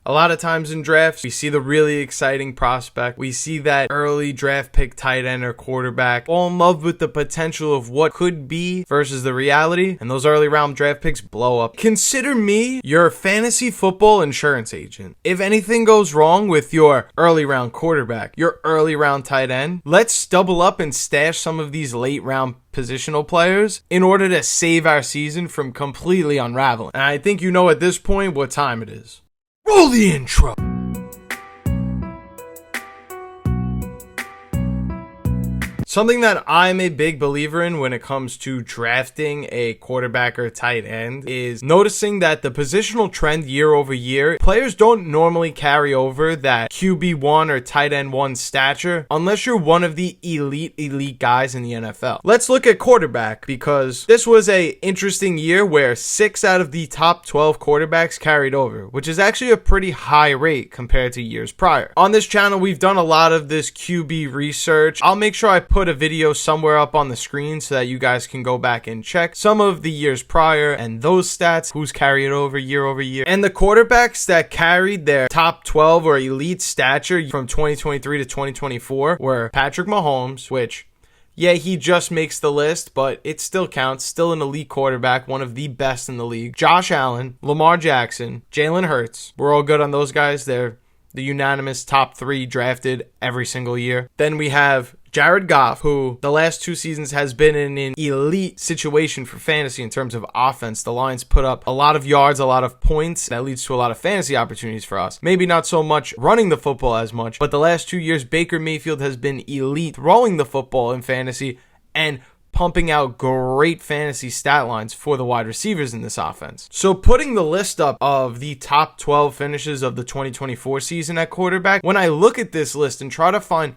A lot of times in drafts, we see the really exciting prospect. We see that early draft pick tight end or quarterback, fall in love with the potential of what could be versus the reality, and those early round draft picks blow up. Consider me your fantasy football insurance agent. If anything goes wrong with your early round quarterback, your early round tight end, let's double up and stash some of these late round positional players in order to save our season from completely unraveling. And I think you know at this point what time it is. Roll the intro! Something that I'm a big believer in when it comes to drafting a quarterback or tight end is noticing that the positional trend year over year, players don't normally carry over that QB1 or tight end 1 stature unless you're one of the elite guys in the NFL. Let's look at quarterback, because this was a interesting year where 6 out of the top 12 quarterbacks carried over, which is actually a pretty high rate compared to years prior. On this channel, we've done a lot of this QB research. I'll make sure I put a video somewhere up on the screen so that you guys can go back and check some of the years prior and those stats, who's carried over year. And the quarterbacks that carried their top 12 or elite stature from 2023 to 2024 were Patrick Mahomes, which, yeah, he just makes the list, but it still counts. Still an elite quarterback, one of the best in the league. Josh Allen, Lamar Jackson, Jalen Hurts. We're all good on those guys. They're the unanimous top 3 drafted every single year. Then we have Jared Goff, who the last 2 seasons has been in an elite situation for fantasy in terms of offense. The Lions put up a lot of yards, a lot of points. That leads to a lot of fantasy opportunities for us. Maybe not so much running the football as much, but the last 2 years, Baker Mayfield has been elite throwing the football in fantasy and pumping out great fantasy stat lines for the wide receivers in this offense. So putting the list up of the top 12 finishes of the 2024 season at quarterback, when I look at this list and try to find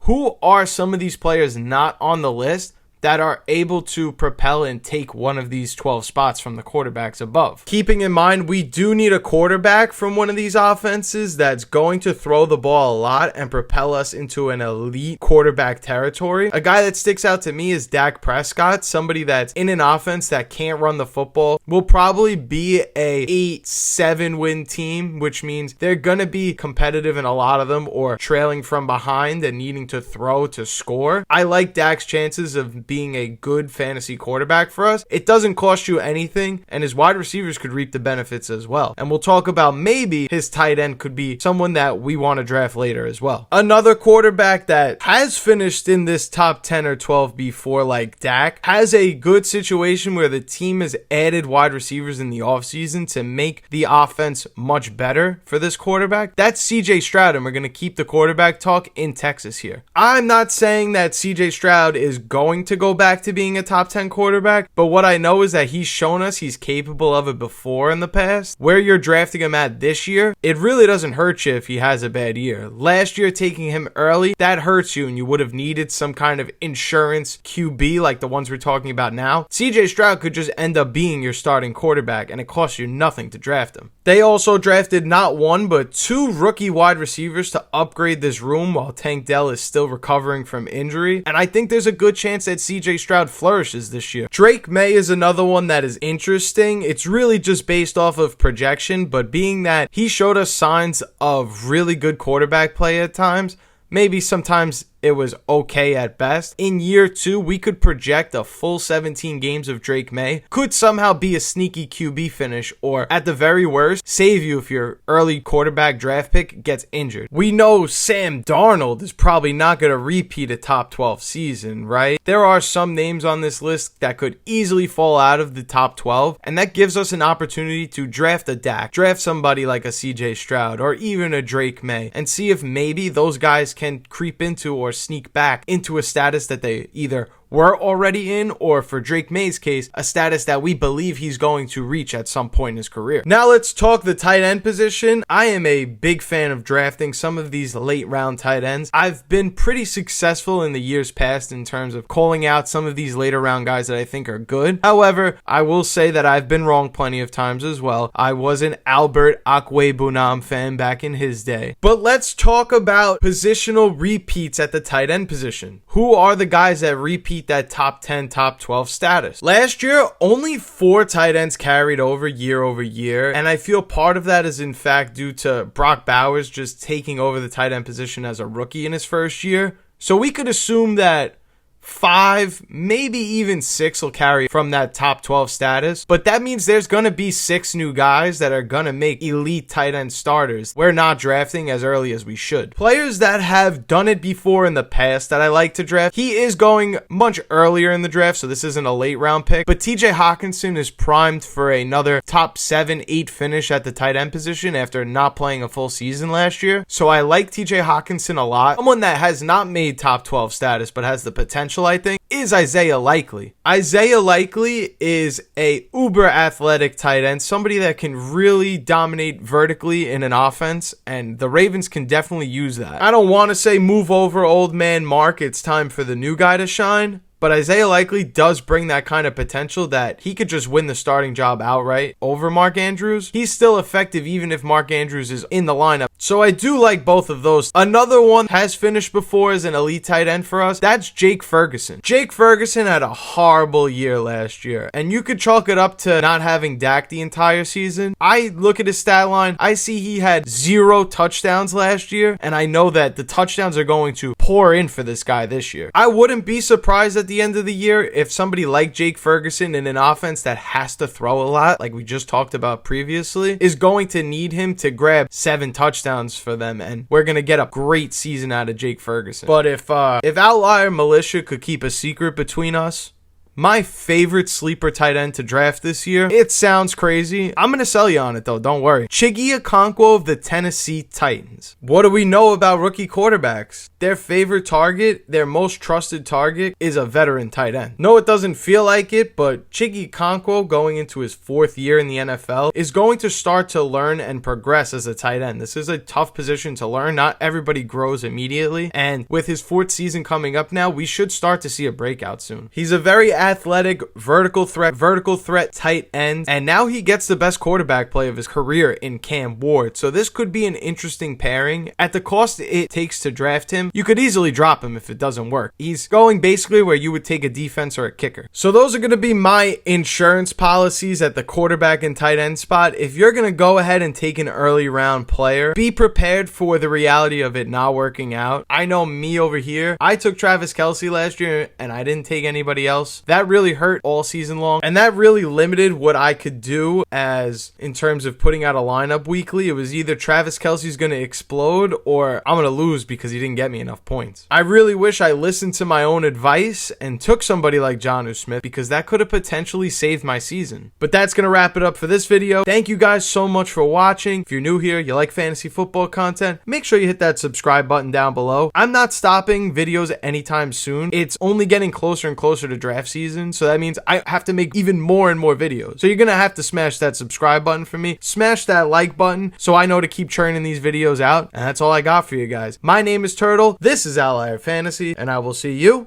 who are some of these players not on the list that are able to propel and take one of these 12 spots from the quarterbacks above. Keeping in mind, we do need a quarterback from one of these offenses that's going to throw the ball a lot and propel us into an elite quarterback territory. A guy that sticks out to me is Dak Prescott, somebody that's in an offense that can't run the football, will probably be a 8-7 win team, which means they're going to be competitive in a lot of them or trailing from behind and needing to throw to score. I like Dak's chances of being a good fantasy quarterback for us. It doesn't cost you anything, and his wide receivers could reap the benefits as well. And we'll talk about maybe his tight end could be someone that we want to draft later as well. Another quarterback that has finished in this top 10 or 12 before, like Dak, has a good situation where the team has added wide receivers in the offseason to make the offense much better for this quarterback. That's CJ Stroud, and we're going to keep the quarterback talk in Texas here. I'm not saying that CJ Stroud is going to go back to being a top 10 quarterback, but what I know is that he's shown us he's capable of it before in the past. Where you're drafting him at this year, it really doesn't hurt you if he has a bad year. Last year, taking him early, that hurts you, and you would have needed some kind of insurance QB like the ones we're talking about now. CJ Stroud could just end up being your starting quarterback, and it costs you nothing to draft him. They also drafted not 1, but 2 rookie wide receivers to upgrade this room while Tank Dell is still recovering from injury, and I think there's a good chance that CJ Stroud flourishes this year. Drake Maye is another one that is interesting. It's really just based off of projection, but being that he showed us signs of really good quarterback play at times, maybe sometimes it was okay at best. In year 2, we could project a full 17 games of Drake Maye. Could somehow be a sneaky QB finish, or at the very worst, save you if your early quarterback draft pick gets injured. We know Sam Darnold is probably not going to repeat a top 12 season, right? There are some names on this list that could easily fall out of the top 12, and that gives us an opportunity to draft a Dak, draft somebody like a CJ Stroud, or even a Drake Maye, and see if maybe those guys can creep into or sneak back into a status that they either were already in, or for Drake Maye's case, a status that we believe he's going to reach at some point in his career. Now let's talk the tight end position. I am a big fan of drafting some of these late round tight ends. I've been pretty successful in the years past in terms of calling out some of these later round guys that I think are good. However, I will say that I've been wrong plenty of times as well. I was an Albert Okwuegbunam fan back in his day. But let's talk about positional repeats at the tight end position. Who are the guys that repeat repeat that top 10, top 12 status. Last year, only 4 tight ends carried over year, and I feel part of that is in fact due to Brock Bowers just taking over the tight end position as a rookie in his first year. So we could assume that 5, maybe even 6 will carry from that top 12 status. But that means there's going to be 6 new guys that are going to make elite tight end starters. We're not drafting as early as we should. Players that have done it before in the past that I like to draft, he is going much earlier in the draft, so this isn't a late round pick. But TJ Hawkinson is primed for another top 7, 8 finish at the tight end position after not playing a full season last year. So I like TJ Hawkinson a lot. Someone that has not made top 12 status but has the potential, I think, is Isaiah Likely. Isaiah Likely is a uber athletic tight end, somebody that can really dominate vertically in an offense, and the Ravens can definitely use that. I don't want to say move over old man Mark, it's time for the new guy to shine, but Isaiah Likely does bring that kind of potential that he could just win the starting job outright over Mark Andrews. He's still effective even if Mark Andrews is in the lineup. So I do like both of those. Another one has finished before as an elite tight end for us. That's Jake Ferguson. Jake Ferguson had a horrible year last year, and you could chalk it up to not having Dak the entire season. I look at his stat line. I see he had 0 touchdowns last year, and I know that the touchdowns are going to pour in for this guy this year. I wouldn't be surprised at the end of the year if somebody like Jake Ferguson in an offense that has to throw a lot, like we just talked about previously, is going to need him to grab 7 touchdowns for them, and we're gonna get a great season out of Jake Ferguson. But if Outlier Militia could keep a secret between us, my favorite sleeper tight end to draft this year, it sounds crazy. I'm going to sell you on it though, don't worry. Chiggy Okonkwo of the Tennessee Titans. What do we know about rookie quarterbacks? Their favorite target, their most trusted target, is a veteran tight end. No, it doesn't feel like it, but Chiggy Okonkwo, going into his 4th year in the NFL, is going to start to learn and progress as a tight end. This is a tough position to learn. Not everybody grows immediately, and with his 4th season coming up now, we should start to see a breakout soon. He's a very athletic, vertical threat tight end, and now he gets the best quarterback play of his career in Cam Ward. So this could be an interesting pairing. At the cost it takes to draft him, you could easily drop him if it doesn't work. He's going basically where you would take a defense or a kicker. So those are going to be my insurance policies at the quarterback and tight end spot. If you're going to go ahead and take an early round player, be prepared for the reality of it not working out. I know me over here, I took Travis Kelce last year and I didn't take anybody else. That really hurt all season long, and that really limited what I could do as in terms of putting out a lineup weekly. It was either Travis Kelce's going to explode or I'm going to lose because he didn't get me enough points. I really wish I listened to my own advice and took somebody like Jonnu Smith, because that could have potentially saved my season. But that's going to wrap it up for this video. Thank you guys so much for watching. If you're new here, you like fantasy football content, make sure you hit that subscribe button down below. I'm not stopping videos anytime soon. It's only getting closer and closer to draft season, so that means I have to make even more and more videos. So you're gonna have to smash that subscribe button for me, smash that like button so I know to keep churning these videos out, and that's all I got for you guys. My name is Turtle, this is Outlier Fantasy, and I will see you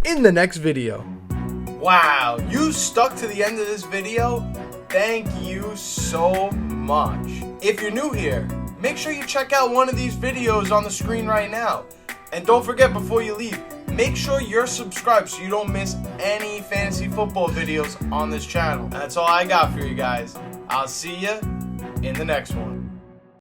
in the next video. Wow, you stuck to the end of this video? Thank you so much. If you're new here, make sure you check out one of these videos on the screen right now. And don't forget, before you leave, make sure you're subscribed so you don't miss any fantasy football videos on this channel. And that's all I got for you guys. I'll see you in the next one.